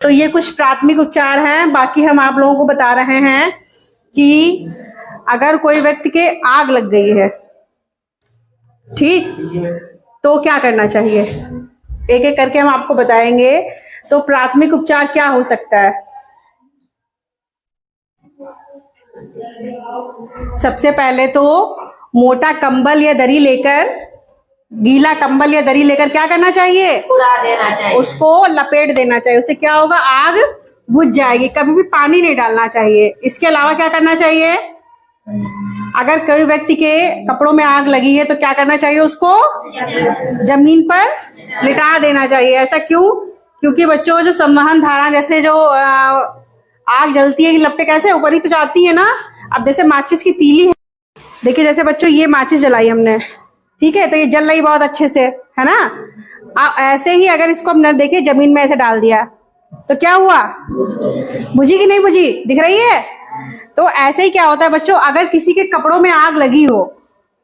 तो ये कुछ प्राथमिक उपचार हैं। बाकी हम आप लोगों को बता रहे हैं कि अगर कोई व्यक्ति के आग लग गई है, ठीक, तो क्या करना चाहिए, एक एक करके हम आपको बताएंगे। तो प्राथमिक उपचार क्या हो सकता है? सबसे पहले तो मोटा कंबल या दरी लेकर, गीला कंबल या दरी लेकर क्या करना चाहिए? उड़ा देना चाहिए, उसको लपेट देना चाहिए। उससे क्या होगा? आग बुझ जाएगी। कभी भी पानी नहीं डालना चाहिए। इसके अलावा क्या करना चाहिए? अगर कोई व्यक्ति के कपड़ों में आग लगी है तो क्या करना चाहिए? उसको जमीन पर लिटा देना चाहिए। ऐसा क्यों? क्योंकि बच्चों जो संवहन धारा, जैसे जो आग जलती है, लपटे कैसे ऊपर ही तो जाती है ना। अब जैसे माचिस की तीली है, देखिए जैसे बच्चों ये माचिस जलाई हमने, ठीक है, तो ये जल रही बहुत अच्छे से, है ना। ऐसे ही अगर इसको हमने देखिए जमीन में ऐसे डाल दिया तो क्या हुआ? बुझी कि नहीं बुझी? दिख रही है। तो ऐसे ही क्या होता है बच्चों, अगर किसी के कपड़ों में आग लगी हो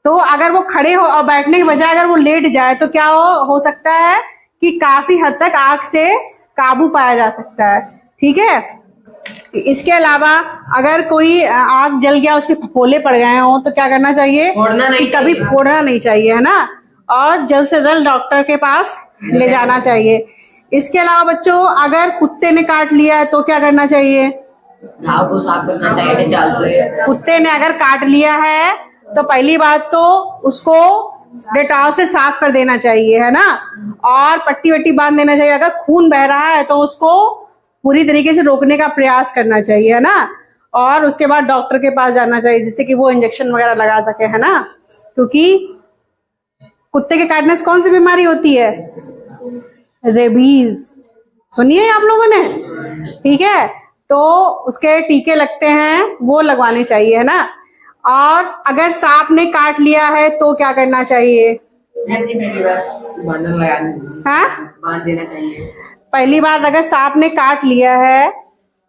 तो अगर वो खड़े हो और बैठने के बजाय अगर वो लेट जाए तो क्या हो सकता है कि काफी हद तक आग से काबू पाया जा सकता है, ठीक है। इसके अलावा अगर कोई आग जल गया, उसके फफोले पड़ गए हो तो क्या करना चाहिए? कभी फोड़ना नहीं चाहिए, है ना। और जल्द से जल्द डॉक्टर के पास ले जाना चाहिए। इसके अलावा बच्चों अगर कुत्ते ने काट लिया है तो क्या करना चाहिए? को साफ करना चाहिए। कुत्ते ने अगर काट लिया है तो पहली बात तो उसको डेटॉल से साफ कर देना चाहिए, है ना। और पट्टी वट्टी बांध देना चाहिए। अगर खून बह रहा है तो उसको पूरी तरीके से रोकने का प्रयास करना चाहिए, है ना। और उसके बाद डॉक्टर के पास जाना चाहिए जिससे कि वो इंजेक्शन वगैरह लगा सके, है ना। क्योंकि कुत्ते के काटने से कौन सी बीमारी होती है? रेबीज। सुनिए आप लोगों ने, ठीक है। तो उसके टीके लगते हैं, वो लगवाने चाहिए, है ना। और अगर सांप ने काट लिया है तो क्या करना चाहिए? हाँ, बांध देना चाहिए। पहली बात अगर सांप ने काट लिया है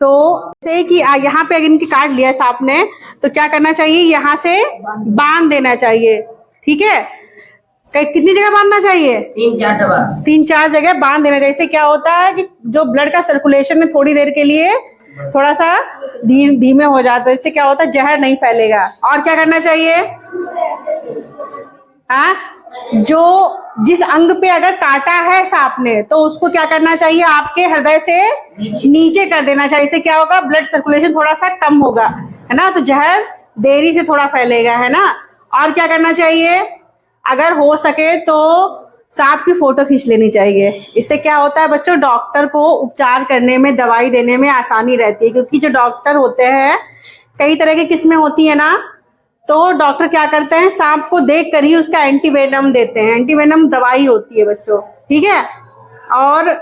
तो जैसे कि यहाँ पे अगर इनकी काट लिया है सांप ने तो क्या करना चाहिए? यहाँ से बांध देना चाहिए, ठीक है। कितनी जगह बांधना चाहिए? 3-4 जगह बांध देना चाहिए। इससे क्या होता है कि जो ब्लड का सर्कुलेशन है थोड़ी देर के लिए थोड़ा सा धीमे हो जाता है। इससे क्या होता है? जहर नहीं फैलेगा। और क्या करना चाहिए? हाँ, जो जिस अंग पे अगर काटा है सांप ने तो उसको क्या करना चाहिए? आपके हृदय से नीचे कर देना चाहिए। इससे क्या होगा? ब्लड सर्कुलेशन थोड़ा सा कम होगा, है ना। तो जहर देरी से थोड़ा फैलेगा, है ना। और क्या करना चाहिए? अगर हो सके तो सांप की फोटो खींच लेनी चाहिए। इससे क्या होता है बच्चों? डॉक्टर को उपचार करने में, दवाई देने में आसानी रहती है। क्योंकि जो डॉक्टर होते हैं, कई तरह की किस्में होती है ना, तो डॉक्टर क्या करते हैं? सांप को देख कर ही उसका एंटीवेनम देते हैं। एंटीवेनम दवाई होती है बच्चों, ठीक है। और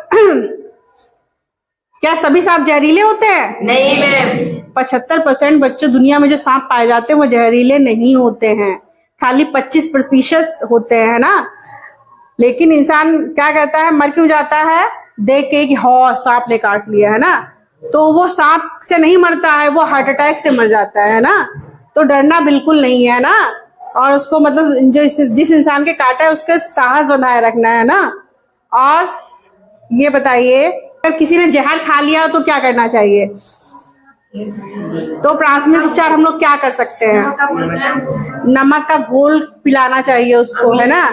क्या सभी सांप जहरीले होते हैं? नहीं मैम। 75% बच्चों दुनिया में जो सांप पाए जाते हैं वो जहरीले नहीं होते हैं, खाली 25% होते हैं, ना। लेकिन इंसान क्या कहता है? मर क्यों जाता है? देख के कि हाँ सांप ने काट लिया, है ना। तो वो सांप से नहीं मरता है, वो हार्ट अटैक से मर जाता है ना। तो डरना बिल्कुल नहीं है ना। और उसको मतलब जो जिस इंसान के काटा है उसका साहस बनाए रखना है ना। और ये बताइए, अगर किसी ने जहर खा लिया तो क्या करना चाहिए? तो प्राथमिक उपचार हम लोग क्या कर सकते हैं? नमक का घोल पिलाना चाहिए उसको, है ना।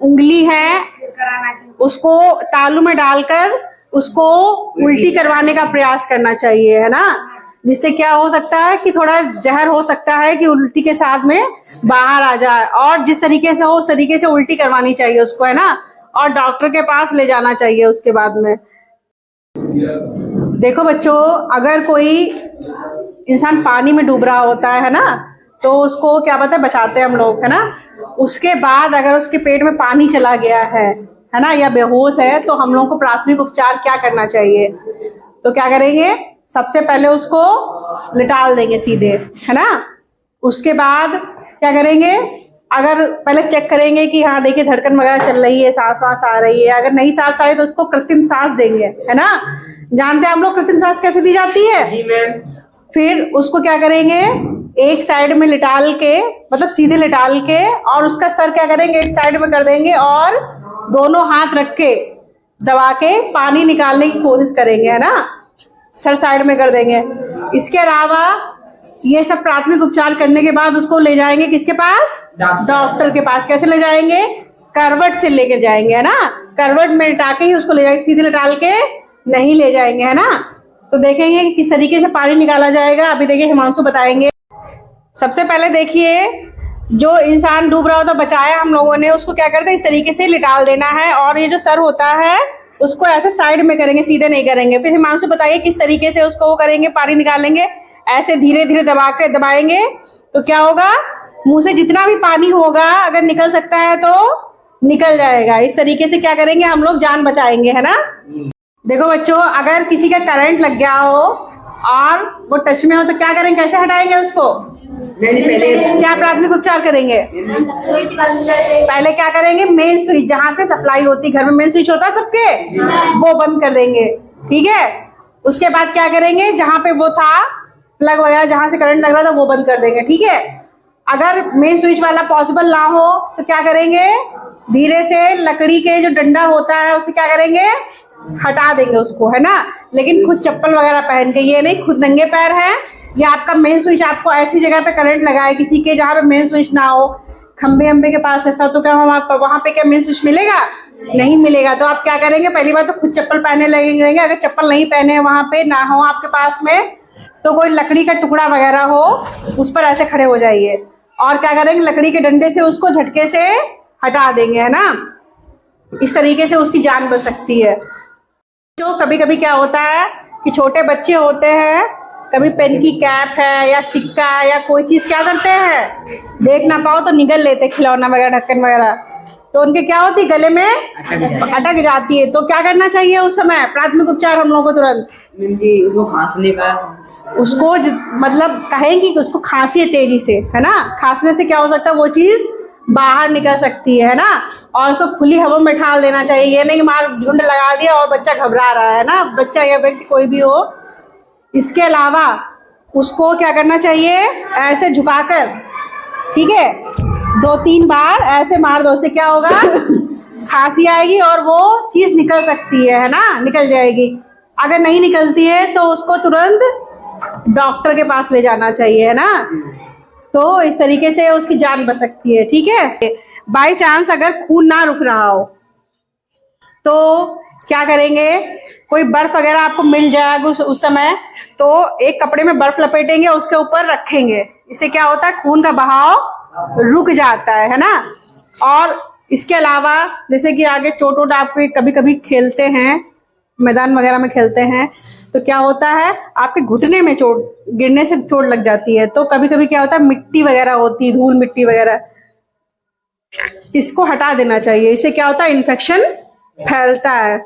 उंगली है उसको तालू में डालकर उसको उल्टी करवाने का प्रयास करना चाहिए, है ना। जिससे क्या हो सकता है कि थोड़ा जहर हो सकता है कि उल्टी के साथ में बाहर आ जाए। और जिस तरीके से हो उस तरीके से उल्टी करवानी चाहिए उसको, है ना। और डॉक्टर के पास ले जाना चाहिए उसके बाद में। देखो बच्चों, अगर कोई इंसान पानी में डूब रहा होता है ना, तो उसको क्या पता है बचाते हैं हम लोग, है ना। उसके बाद अगर उसके पेट में पानी चला गया है ना, या बेहोश है, तो हम लोग को प्राथमिक उपचार क्या करना चाहिए? तो क्या करेंगे? सबसे पहले उसको लिटाल देंगे सीधे, है ना। उसके बाद क्या करेंगे? अगर पहले चेक करेंगे कि हाँ देखिए धड़कन वगैरह चल रही है, सांस वास आ रही है। अगर नहीं सांस आ रही तो उसको कृत्रिम सांस देंगे, है ना। जानते हैं हम लोग कृत्रिम सांस कैसे दी जाती है? जी मैम। फिर उसको क्या करेंगे? एक साइड में लिटाल के, मतलब सीधे लिटाल के, और उसका सर क्या करेंगे? एक साइड में कर देंगे और दोनों हाथ रख के दबा के पानी निकालने की कोशिश करेंगे, है ना, सर साइड में कर देंगे। इसके अलावा ये सब प्राथमिक उपचार करने के बाद उसको ले जाएंगे किसके पास? डॉक्टर के पास। कैसे ले जाएंगे? करवट से लेके जाएंगे, है ना, करवट में लिटा के ही उसको ले जाएंगे, सीधे डाल के नहीं ले जाएंगे, है ना। तो देखेंगे कि किस तरीके से पानी निकाला जाएगा। अभी देखिए हिमांशु बताएंगे। सबसे पहले देखिए, जो इंसान डूब रहा होता बचाया हम लोगों ने, उसको क्या करते हैं, इस तरीके से लिटाल देना है और ये जो सर होता है उसको ऐसे साइड में करेंगे, सीधे नहीं करेंगे। फिर हिमांशु बताइए किस तरीके से उसको वो करेंगे, पानी निकालेंगे। ऐसे धीरे धीरे दबाएंगे तो क्या होगा, मुंह से जितना भी पानी होगा अगर निकल सकता है तो निकल जाएगा। इस तरीके से क्या करेंगे हम लोग, जान बचाएंगे, है ना। देखो बच्चों, अगर किसी का करंट लग गया हो और वो टच में हो तो क्या करेंगे, कैसे हटाएंगे उसको? पहले क्या प्राथमिक उपचार करेंगे? पहले क्या करेंगे, मेन स्विच जहां से सप्लाई होती, घर में मेन स्विच होता है सबके, वो बंद कर देंगे, ठीक है। उसके बाद क्या करेंगे, जहां पे वो था प्लग वगैरह, जहां से करंट लग रहा था वो बंद कर देंगे, ठीक है। अगर मेन स्विच वाला पॉसिबल ना हो तो क्या करेंगे, धीरे से लकड़ी के जो डंडा होता है उसे क्या करेंगे, हटा देंगे उसको, है ना। लेकिन खुद चप्पल वगैरह पहन के, ये नहीं खुद नंगे पैर है। या आपका मेन स्विच आपको ऐसी जगह पे करंट लगा है किसी के जहां पे मेन स्विच ना हो, खंबे अम्बे के पास, ऐसा तो क्या हम आपको वहां पे क्या मेन स्विच मिलेगा? नहीं मिलेगा। तो आप क्या करेंगे, पहली बात तो खुद चप्पल पहने लगेंगे। अगर चप्पल नहीं पहने वहां पे ना हो आपके पास में तो कोई लकड़ी का टुकड़ा वगैरह हो उस पर ऐसे खड़े हो जाइए और क्या करेंगे, लकड़ी के डंडे से उसको झटके से हटा देंगे, है ना। इस तरीके से उसकी जान बच सकती है। जो कभी कभी क्या होता है कि छोटे बच्चे होते हैं, कभी पेन की कैप है या सिक्का या कोई चीज क्या करते हैं, देख ना पाओ तो निगल लेते, खिलौना वगैरह, ढक्कन वगैरह, तो उनके क्या होती, गले में अटक जाती है। तो क्या करना चाहिए उस समय, प्राथमिक उपचार हम लोगों को तुरंत उसको खांसने का, उसको मतलब कहेंगे कि उसको खांसी है तेजी से, है ना। खांसने से क्या हो सकता है, वो चीज बाहर निकल सकती है ना। और उसको खुली हवा में ठाल देना चाहिए। ये नहीं कि मार झुंड लगा दिया और बच्चा घबरा रहा है ना, बच्चा या व्यक्ति कोई भी हो। इसके अलावा उसको क्या करना चाहिए, ऐसे झुकाकर, ठीक है, 2-3 बार ऐसे मार दो, उससे क्या होगा, खांसी आएगी और वो चीज निकल सकती है ना, निकल जाएगी। अगर नहीं निकलती है तो उसको तुरंत डॉक्टर के पास ले जाना चाहिए, है ना। तो इस तरीके से उसकी जान बच सकती है, ठीक है। बाय चांस अगर खून ना रुक रहा हो तो क्या करेंगे, कोई बर्फ वगैरह आपको मिल जाएगा उस समय, तो एक कपड़े में बर्फ लपेटेंगे, उसके ऊपर रखेंगे। इससे क्या होता है, खून का बहाव रुक जाता है ना। और इसके अलावा जैसे कि आगे चोट वोट आपको कभी कभी खेलते हैं, मैदान वगैरह में खेलते हैं, तो क्या होता है आपके घुटने में चोट, गिरने से चोट लग जाती है। तो कभी कभी क्या होता है, मिट्टी वगैरह होती है, धूल मिट्टी वगैरह, इसको हटा देना चाहिए। इससे क्या होता है, इन्फेक्शन फैलता है।